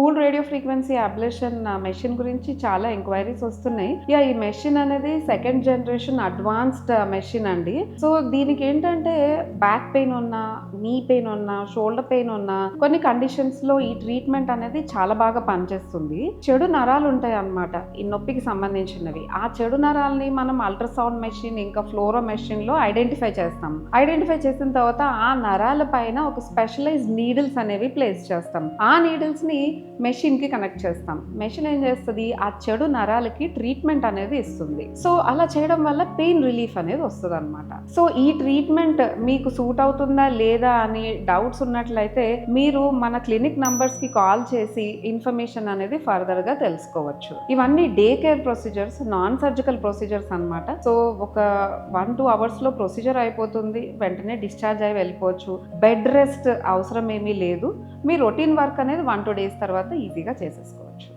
Cooled radio frequency ablation machine గురించి చాలా enquiries వస్తున్నాయి. ఈ మెషిన్ అనేది సెకండ్ జనరేషన్ అడ్వాన్స్డ్ మెషిన్ అండి. సో దీనికి ఏంటంటే బ్యాక్ పెయిన్ ఉన్నా, నీ పెయిన్ ఉన్నా, షోల్డర్ పెయిన్ ఉన్నా కొన్ని కండిషన్స్ లో ఈ ట్రీట్మెంట్ అనేది చాలా బాగా పనిచేస్తుంది. చెడు నరాలు ఉంటాయి అన్నమాట ఈ నొప్పికి సంబంధించినవి. ఆ చెడు నరాలని మనం అల్ట్రాసౌండ్ మెషిన్ ఇంకా ఫ్లోరో మెషిన్ లో ఐడెంటిఫై చేస్తాం. ఐడెంటిఫై చేసిన తర్వాత ఆ నరాల పైన ఒక స్పెషలైజ్డ్ నీడిల్స్ అనేవి ప్లేస్ చేస్తాం. ఆ నీడిల్స్ ని మెషిన్ కి కనెక్ట్ చేస్తాం. మెషిన్ ఏం చేస్తుంది, ఆ చెడు నరాలకి ట్రీట్మెంట్ అనేది ఇస్తుంది. సో అలా చేయడం వల్ల పెయిన్ రిలీఫ్ అనేది వస్తుంది అనమాట. సో ఈ ట్రీట్మెంట్ మీకు సూట్ అవుతుందా లేదా అని డౌట్స్ ఉన్నట్లయితే మీరు మన క్లినిక్ నంబర్స్ కి కాల్ చేసి ఇన్ఫర్మేషన్ అనేది ఫర్దర్ గా తెలుసుకోవచ్చు. ఇవన్నీ day care procedures, non surgical procedures అన్నమాట. సో ఒక 1-2 అవర్స్ లో ప్రొసీజర్ అయిపోతుంది. వెంటనే డిశ్చార్జ్ అయి వెళ్ళిపోవచ్చు. బెడ్ రెస్ట్ అవసరం ఏమీ లేదు. మీ రొటీన్ వర్క్ అనేది 1-2 డేస్ తర్వాత ఈజీగా చేసేసుకోవచ్చు.